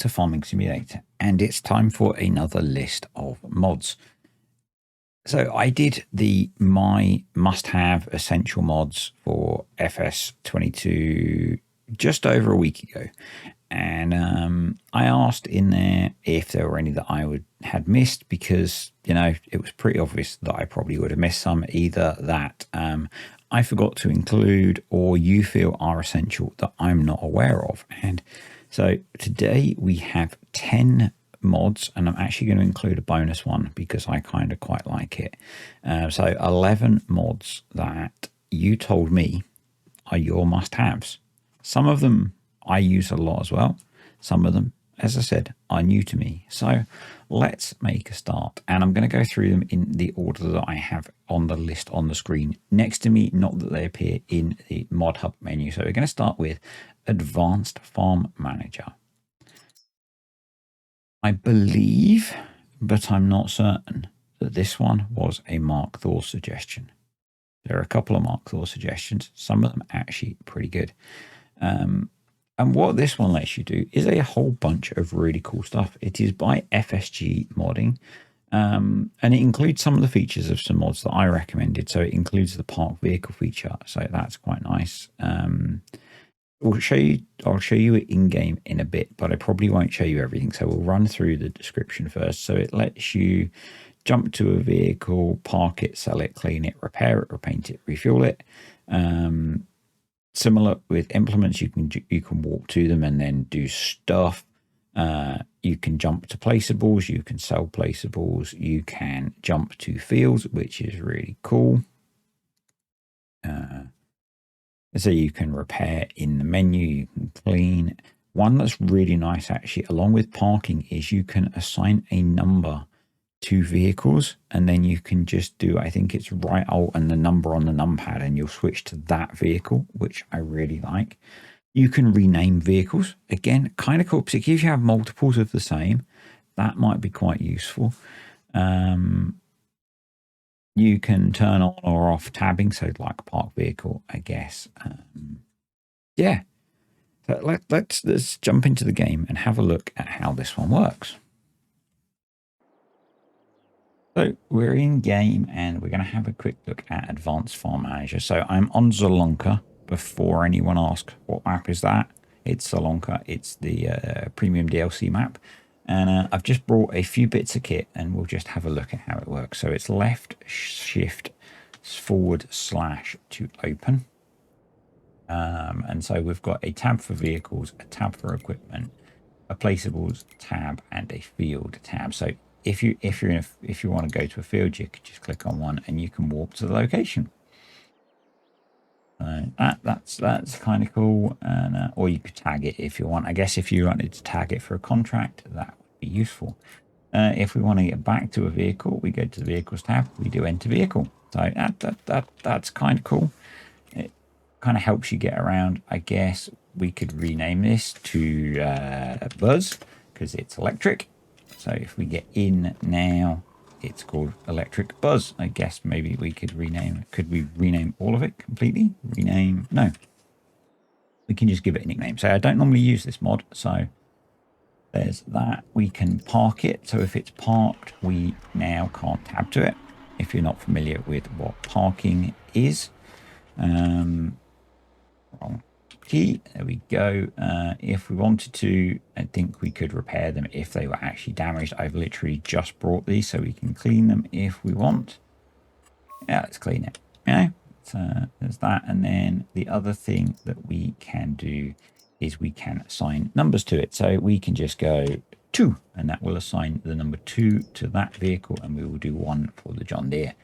to Farming Simulator, and it's time for another list of mods. So I did my must-have essential mods for FS22 just over a week ago, and I asked in there if there were any that I had missed, because it was pretty obvious that I probably would have missed some, either that I forgot to include or you feel are essential that I'm not aware of. And so today we have 10 mods, and I'm actually going to include a bonus one because I kind of quite like it. So 11 mods that you told me are your must-haves. Some of them I use a lot as well. Some of them, as I said, are new to me. So let's make a start, and I'm going to go through them in the order that I have on the list on the screen next to me, not that they appear in the mod hub menu. So we're going to start with Advanced Farm Manager. I believe, but I'm not certain, that this one was a Mark Thor suggestion. There are a couple of Mark Thor suggestions, some of them actually pretty good. And what this one lets you do is a whole bunch of really cool stuff. It is by FSG Modding, and it includes some of the features of some mods that I recommended. So it includes the park vehicle feature, so that's quite nice. I'll show you it in game in a bit, but I probably won't show you everything. So we'll run through the description first. So it lets you jump to a vehicle, park it, sell it, clean it, repair it, repaint it, refuel it. Similar with implements, you can walk to them and then do stuff. You can jump to placeables, you can sell placeables, you can jump to fields, which is really cool. So you can repair in the menu, you can clean. One that's really nice actually, along with parking, is you can assign a number to vehicles, and then you can just do, I think it's right alt and the number on the numpad, and you'll switch to that vehicle, which I really like. You can rename vehicles. Again, kind of cool, particularly if you have multiples of the same. That might be quite useful. You can turn on or off tabbing, so like park vehicle, I guess. Yeah. So let's jump into the game and have a look at how this one works. So we're in game, and we're going to have a quick look at Advanced Farm Manager. So I'm on Zolonka. Before anyone asks what map is that, it's Zolonka. It's the premium DLC map. And I've just brought a few bits of kit, and we'll just have a look at how it works. So it's left shift forward / to open. And so we've got a tab for vehicles, a tab for equipment, a placeables tab, and a field tab. So if you want to go to a field, you could just click on one and you can walk to the location. That's kind of cool. And or you could tag it if you want. I guess if you wanted to tag it for a contract, that would be useful. If we want to get back to a vehicle, we go to the vehicles tab, we do enter vehicle. So that's kind of cool. It kind of helps you get around. I guess we could rename this to Buzz, because it's electric. So if we get in now, it's called Electric Buzz. I guess maybe we could rename it. Could we rename all of it completely? Rename? No. We can just give it a nickname. So I don't normally use this mod. So there's that. We can park it. So if it's parked, we now can't tab to it. If you're not familiar with what parking is. Wrong key. There we go. If we wanted to, I think we could repair them if they were actually damaged. I've literally just brought these, so we can clean them if we want. Yeah, let's clean it. So there's that. And then the other thing that we can do is we can assign numbers to it. So we can just go 2, and that will assign the number 2 to that vehicle, and we will do 1 for the John Deere.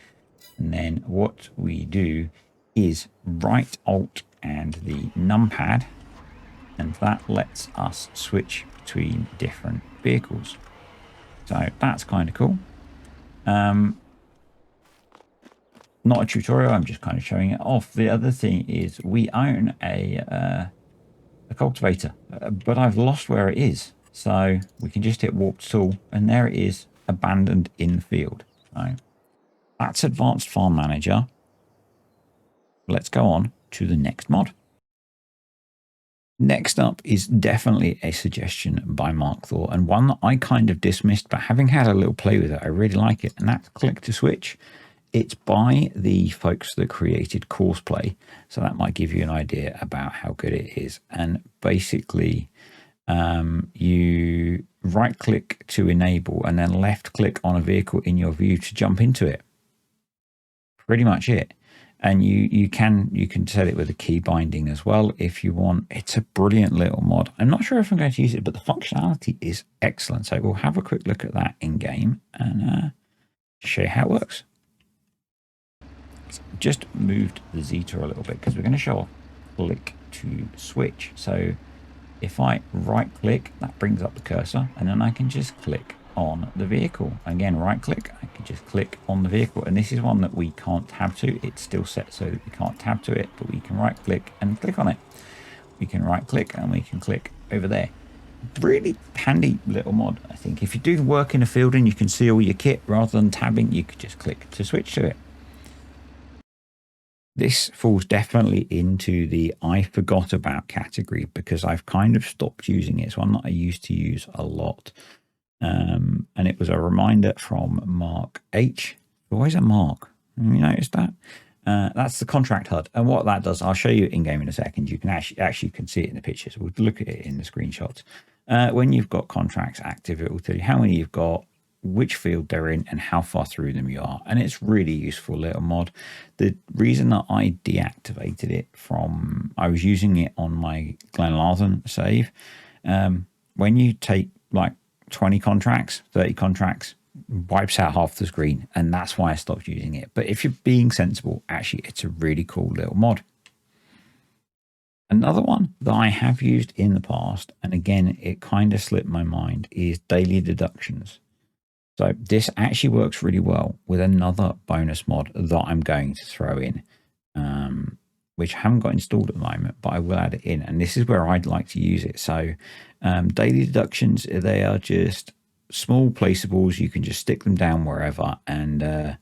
And then what we do is right alt and the numpad, and that lets us switch between different vehicles. So that's kind of cool. Not a tutorial, I'm just kind of showing it off. The other thing is we own a cultivator, but I've lost where it is. So we can just hit warp tool, and there it is, abandoned in the field. So that's Advanced Farm Manager. Let's go on to the next mod. Next up is definitely a suggestion by Mark Thor, and one that I kind of dismissed, but having had a little play with it, I really like it, and that's Click to Switch. It's by the folks that created Courseplay, so that might give you an idea about how good it is. And basically, you right click to enable and then left click on a vehicle in your view to jump into it. Pretty much it. And you can set it with a key binding as well if you want. It's a brilliant little mod. I'm not sure if I'm going to use it, but the functionality is excellent. So we'll have a quick look at that in game and show you how it works. So just moved the Zeta a little bit because we're going to show off click to switch. So if I right click, that brings up the cursor, and then I can just click on the vehicle. Again, right click, I can just click on the vehicle, and this is one that we can't tab to. It's still set so that we can't tab to it, but we can right click and click on it. We can right click and we can click over there. Really handy little mod, I think. If you do work in a field and you can see all your kit rather than tabbing, you could just click to switch to it. This falls definitely into the I forgot about category because I've kind of stopped using it. It's one that I used to use a lot. And it was a reminder from Mark H. Always a Mark. Have you noticed that? That's the contract HUD. And what that does, I'll show you in game in a second. You can actually can see it in the pictures. We'll look at it in the screenshots. When you've got contracts active, it will tell you how many you've got, which field they're in, and how far through them you are. And it's really useful little mod. The reason that I deactivated it from, I was using it on my Glenlarthen save. When you take like 20 contracts, 30 contracts, wipes out half the screen, and that's why I stopped using it. But if you're being sensible, actually it's a really cool little mod. Another one that I have used in the past, and again it kind of slipped my mind, is daily deductions. So this actually works really well with another bonus mod that I'm going to throw in, which I haven't got installed at the moment, but I will add it in. And this is where I'd like to use it. So daily deductions, they are just small placeables. You can just stick them down wherever. And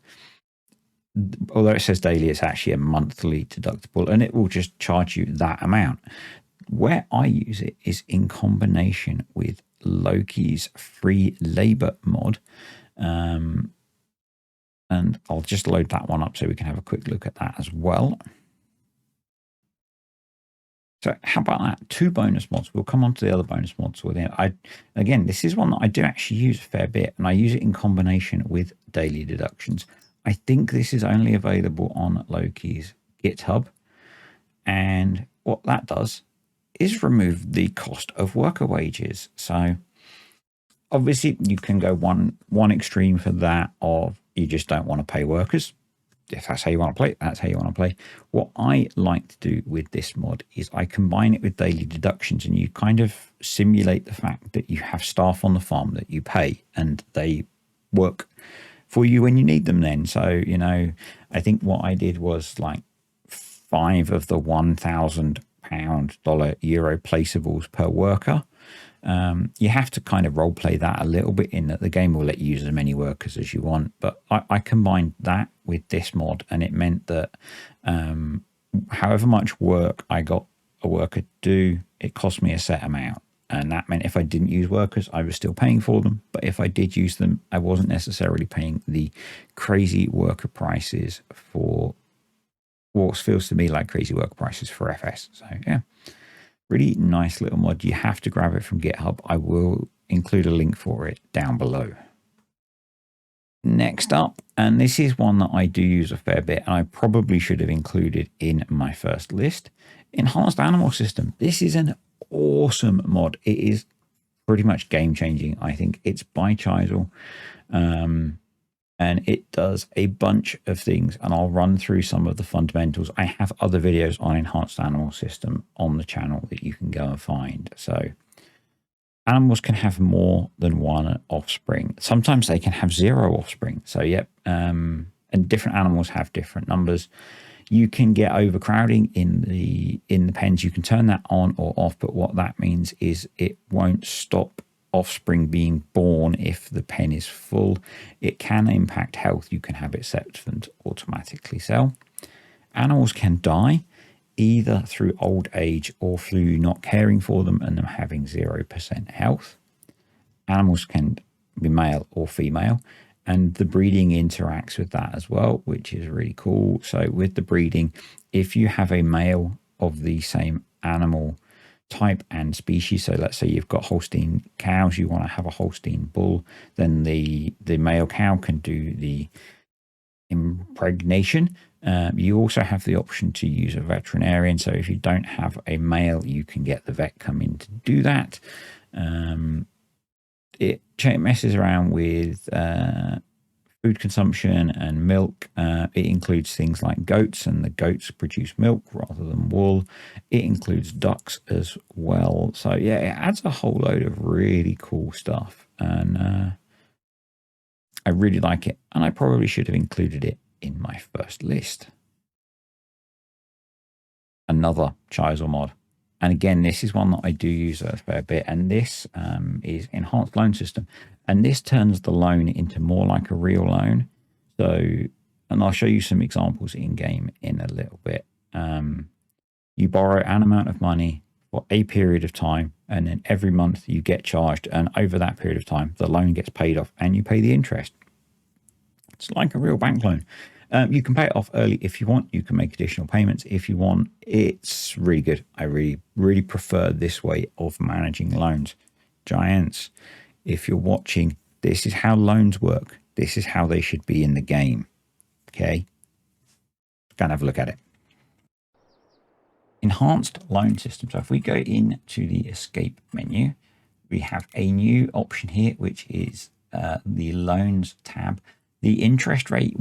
although it says daily, it's actually a monthly deductible, and it will just charge you that amount. Where I use it is in combination with Loki's free labor mod. And I'll just load that one up so we can have a quick look at that as well. So how about that? 2 bonus mods. We'll come on to the other bonus mods within. Again, this is one that I do actually use a fair bit, and I use it in combination with daily deductions. I think this is only available on Loki's GitHub, and what that does is remove the cost of worker wages. So obviously you can go one extreme for that of you just don't want to pay workers. If that's how you want to play, that's how you want to play. What I like to do with this mod is I combine it with daily deductions, and you kind of simulate the fact that you have staff on the farm that you pay and they work for you when you need them then. So, you know, I think what I did was like 5 of the £1,000 euro placeables per worker. You have to kind of role play that a little bit in that the game will let you use as many workers as you want. But I combined that with this mod, and it meant that however much work I got a worker to do, it cost me a set amount. And that meant if I didn't use workers, I was still paying for them. But if I did use them, I wasn't necessarily paying the crazy worker prices for what feels to me like crazy worker prices for FS. So yeah. Really nice little mod. You have to grab it from GitHub. I will include a link for it down below. Next up, and this is one that I do use a fair bit, and I probably should have included in my first list, Enhanced Animal System. This is an awesome mod. It is pretty much game changing, I think. It's by Chisel. And it does a bunch of things, and I'll run through some of the fundamentals. I have other videos on Enhanced Animal System on the channel that you can go and find. So animals can have more than one offspring. Sometimes they can have 0 offspring. So yep, and different animals have different numbers. You can get overcrowding in the pens. You can turn that on or off, but what that means is it won't stop offspring being born if the pen is full. It can impact health. You can have it set for them to automatically sell. Animals can die either through old age or through not caring for them and them having 0% health. Animals can be male or female, and the breeding interacts with that as well, which is really cool. So with the breeding, if you have a male of the same animal type and species, so let's say you've got Holstein cows, you want to have a Holstein bull, then the male cow can do the impregnation. You also have the option to use a veterinarian, so if you don't have a male, you can get the vet come in to do that. It messes around with food consumption and milk. It includes things like goats, and the goats produce milk rather than wool. It includes ducks as well. So yeah, it adds a whole load of really cool stuff, and I really like it, and I probably should have included it in my first list. Another Chisel mod. And again, this is one that I do use a fair bit, and this is enhanced loan system. And this turns the loan into more like a real loan. So, and I'll show you some examples in game in a little bit. You borrow an amount of money for a period of time, and then every month you get charged, and over that period of time, the loan gets paid off and you pay the interest. It's like a real bank loan. You can pay it off early if you want. You can make additional payments if you want. It's really good. I really prefer this way of managing loans. Giants, if you're watching, this is how loans work. This is how they should be in the game. Okay? Go and have a look at it. Enhanced loan system. So if we go into the escape menu, we have a new option here, which is the loans tab. The interest rate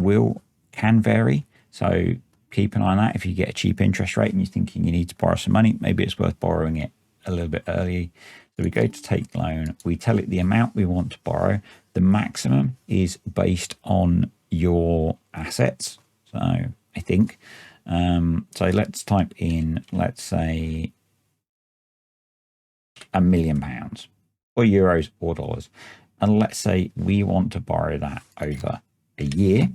can vary, so keep an eye on that. If you get a cheap interest rate and you're thinking you need to borrow some money, maybe it's worth borrowing it a little bit early. So we go to take loan, we tell it the amount we want to borrow. The maximum is based on your assets, so I think so let's type in, let's say £1 million or euros or dollars, and let's say we want to borrow that over a year.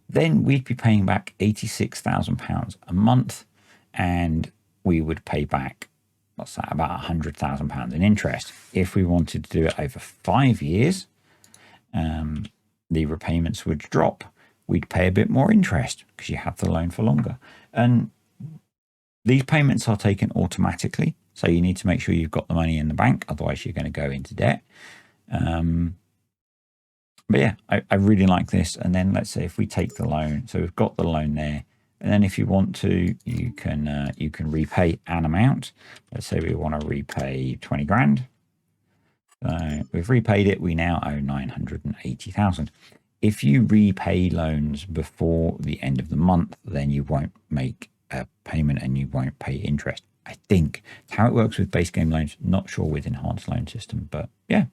Then we'd be paying back £86,000 a month, and we would pay back, what's that, about £100,000 in interest. If we wanted to do it over 5 years, the repayments would drop. We'd pay a bit more interest because you have the loan for longer. And these payments are taken automatically, so you need to make sure you've got the money in the bank, otherwise you're going to go into debt. But yeah, I really like this. And then let's say if we take the loan, so we've got the loan there, and then if you want to, you can repay an amount. Let's say we want to repay 20 grand. So we've repaid it. We now owe 980,000. If you repay loans before the end of the month, then you won't make a payment and you won't pay interest. I think it's how it works with base game loans. Not sure with enhanced loan system, but yeah.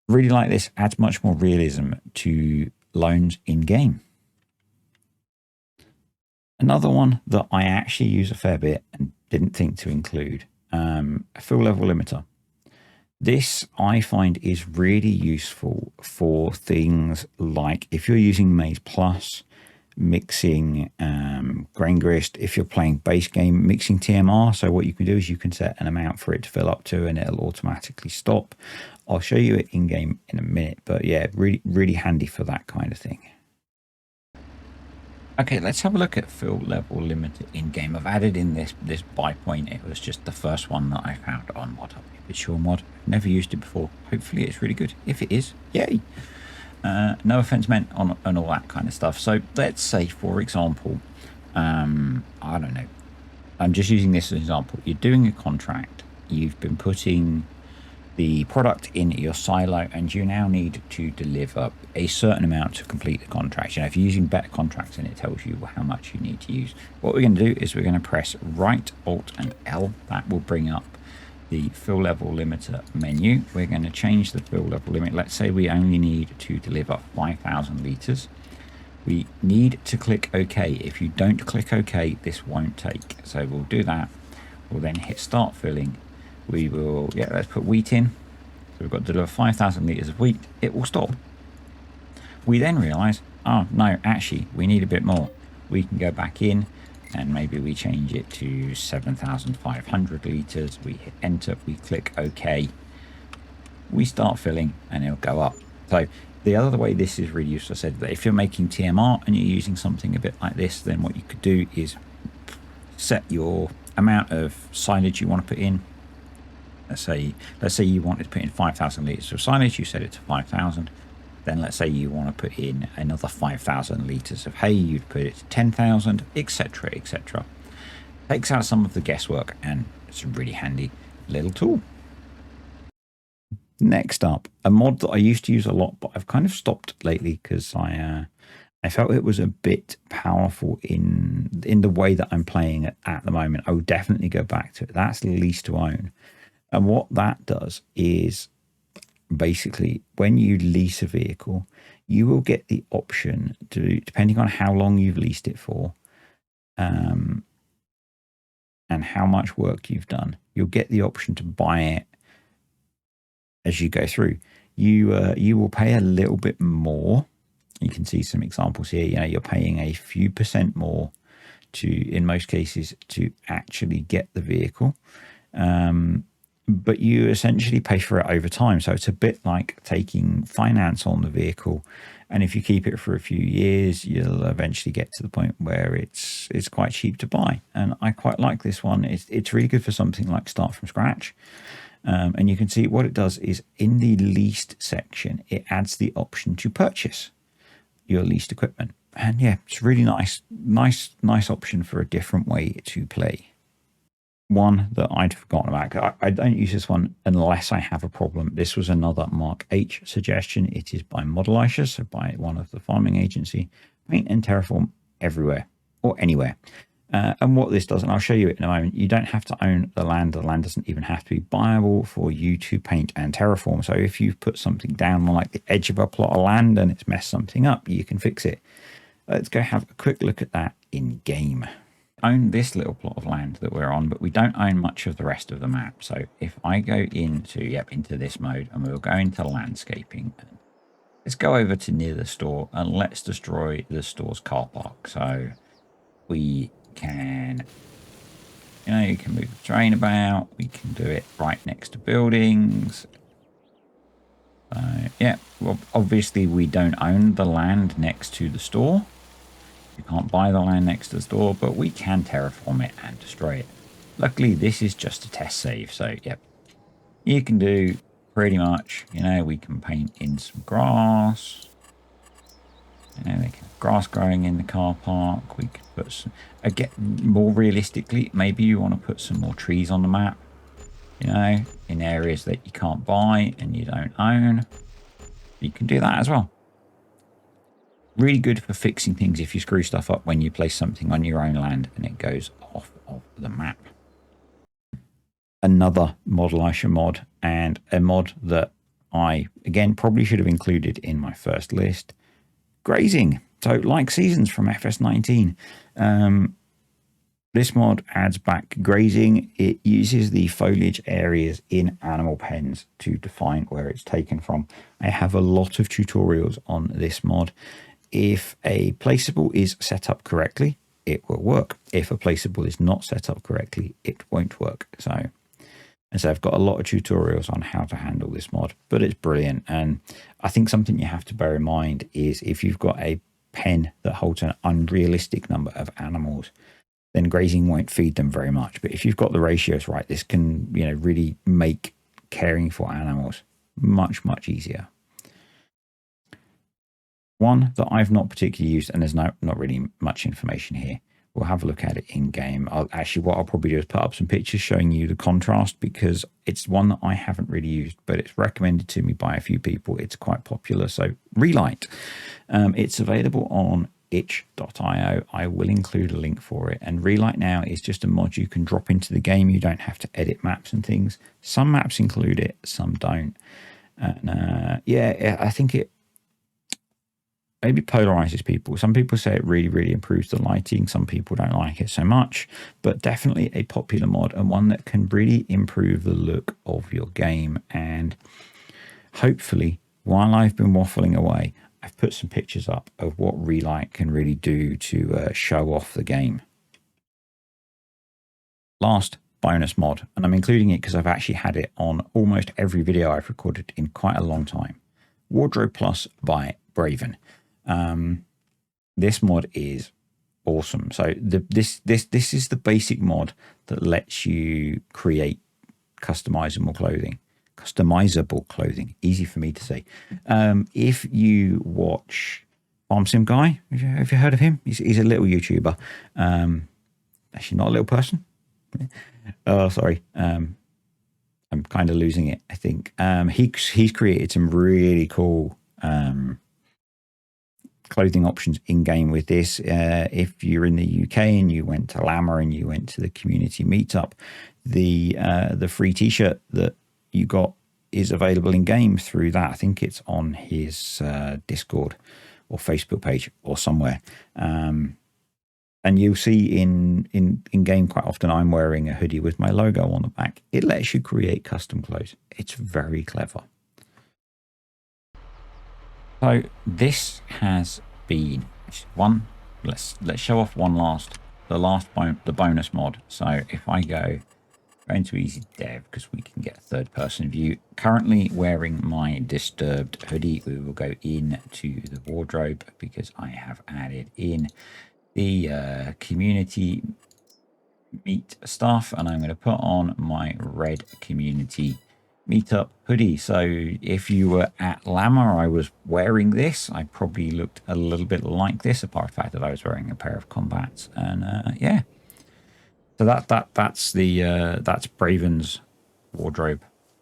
Really like this. Adds much more realism to loans in game. Another one that I actually use a fair bit and didn't think to include, a fill level limiter. This I find is really useful for things like if you're using Maize Plus, mixing grain grist, if you're playing base game, mixing TMR. So what you can do is you can set an amount for it to fill up to and it'll automatically stop. I'll show you it in game in a minute, but yeah, really handy for that kind of thing. Okay, let's have a look at fill level limiter in game. I've added in this buy point. It was just the first one that I found on Mod Hub. If it's your mod, never used it before. Hopefully it's really good. If it is, yay. No offense meant on and all that kind of stuff. So let's say, for example, I don't know, I'm just using this as an example. You're doing a contract, you've been putting the product in your silo, and you now need to deliver a certain amount to complete the contract. You know, if you're using better contracts and it tells you how much you need to use, what we're going to do is we're going to press right, Alt and L. That will bring up the fill level limiter menu. We're going to change the fill level limit. Let's say we only need to deliver 5,000 liters. We need to click OK. If you don't click OK, this won't take. So we'll do that. We'll then hit start filling. We will, yeah, let's put wheat in. So we've got to deliver 5,000 liters of wheat. It will stop. We then realize, oh no, actually we need a bit more. We can go back in and maybe we change it to 7,500 litres. We hit enter, we click OK, we start filling, and it'll go up. So the other way this is really useful, I said that if you're making TMR and you're using something a bit like this, then what you could do is set your amount of silage you want to put in. Let's say you wanted to put in 5,000 litres of silage, you set it to 5,000. Then let's say you want to put in another 5,000 litres of hay, you'd put it to 10,000, etc, etc. Takes out some of the guesswork, and it's a really handy little tool. Next up, a mod that I used to use a lot, but I've kind of stopped lately because I felt it was a bit powerful in the way that I'm playing it at the moment. I would definitely go back to it. That's Lease To Own. And what that does is basically when you lease a vehicle, you will get the option to, depending on how long you've leased it for, and how much work you've done, you'll get the option to buy it as you go through. You will pay a little bit more. You can see some examples here. You know, you're paying a few percent more in most cases, to actually get the vehicle. But you essentially pay for it over time. So it's a bit like taking finance on the vehicle. And if you keep it for a few years, you'll eventually get to the point where it's quite cheap to buy. And I quite like this one. It's really good for something like Start From Scratch. And you can see what it does is in the leased section, it adds the option to purchase your leased equipment. And yeah, it's really nice option for a different way to play. One that I'd forgotten about. I don't use this one unless I have a problem. This was another Mark H suggestion. It is by Modelicia, so by one of the farming agency. Paint and Terraform everywhere or anywhere. And what this does, and I'll show you it in a moment, you don't have to own the land. The land doesn't even have to be buyable for you to paint and terraform. So if you've put something down on like the edge of a plot of land and it's messed something up, you can fix it. Let's go have a quick look at that in game. Own this little plot of land that we're on, but we don't own much of the rest of the map. So if I go into this mode, and we'll go into landscaping, let's go over to near the store and let's destroy the store's car park. So we can, you can move the train about, we can do it right next to buildings. Yeah, well, obviously we don't own the land next to the store. You can't buy the land next to the store, but we can terraform it and destroy it. Luckily, this is just a test save, so yep. You can do pretty much, we can paint in some grass. They can have grass growing in the car park. We could put some, again, more realistically, maybe you want to put some more trees on the map, in areas that you can't buy and you don't own. You can do that as well. Really good for fixing things if you screw stuff up when you place something on your own land and it goes off of the map. Another Modelicia mod, and a mod that I, again, probably should have included in my first list. Grazing. So like Seasons from FS19. This mod adds back grazing. It uses the foliage areas in animal pens to define where it's taken from. I have a lot of tutorials on this mod. If a placeable is set up correctly, it will work. If a placeable is not set up correctly, it won't work. So I've got a lot of tutorials on how to handle this mod, but it's brilliant. And I think something you have to bear in mind is if you've got a pen that holds an unrealistic number of animals, then grazing won't feed them very much. But if you've got the ratios right, this can, really make caring for animals much, much easier. One that I've not particularly used, and there's not really much information here. We'll have a look at it in game. What I'll probably do is put up some pictures showing you the contrast, because it's one that I haven't really used, but it's recommended to me by a few people. It's quite popular. So Relite, it's available on itch.io. I will include a link for it. And Relite now is just a mod you can drop into the game. You don't have to edit maps and things. Some maps include it, some don't. And yeah, I think it maybe polarizes people. Some people say it really, really improves the lighting. Some people don't like it so much, but definitely a popular mod, and one that can really improve the look of your game. And hopefully, while I've been waffling away, I've put some pictures up of what Relite can really do to show off the game. last bonus mod, and I'm including it because I've actually had it on almost every video I've recorded in quite a long time. Wardrobe Plus by Braven. This mod is awesome. So this is the basic mod that lets you create customizable clothing. Easy for me to say. If you watch Farm Sim Guy, have you heard of him? He's a little YouTuber. Actually, not a little person. Oh, sorry. I'm kind of losing it, I think. He's created some really cool clothing options in game with this. If you're in the UK and you went to Llama and you went to the community meetup, the free t-shirt that you got is available in game through that. I think it's on his Discord or Facebook page or somewhere. And you'll see in game quite often I'm wearing a hoodie with my logo on the back. It lets you create custom clothes. It's very clever. So this has been one. Let's show off the bonus mod. So if I go into easy dev, because we can get a third person view. Currently wearing my disturbed hoodie. We will go into the wardrobe because I have added in the community meet stuff, and I'm going to put on my red community meetup hoodie. So if you were at Llama, I was wearing this. I probably looked a little bit like this, apart from the fact that I was wearing a pair of combats. And yeah, so that's Braven's Wardrobe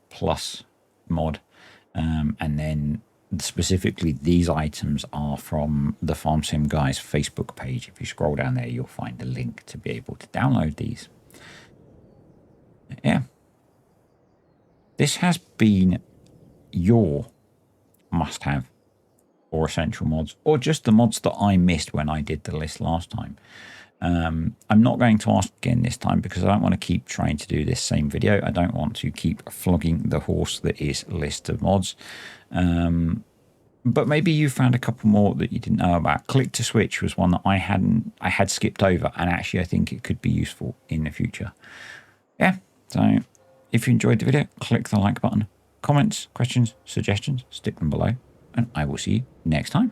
Plus mod, and then specifically these items are from the Farm Sim Guys Facebook page. If you scroll down there, you'll find a link to be able to download these. Yeah. This has been your must-have or essential mods, or just the mods that I missed when I did the list last time. I'm not going to ask again this time because I don't want to keep trying to do this same video. I don't want to keep flogging the horse that is a list of mods. But maybe you found a couple more that you didn't know about. Click to switch was one that I had skipped over, and actually I think it could be useful in the future. Yeah, so if you enjoyed the video, click the like button. Comments, questions, suggestions, stick them below, and I will see you next time.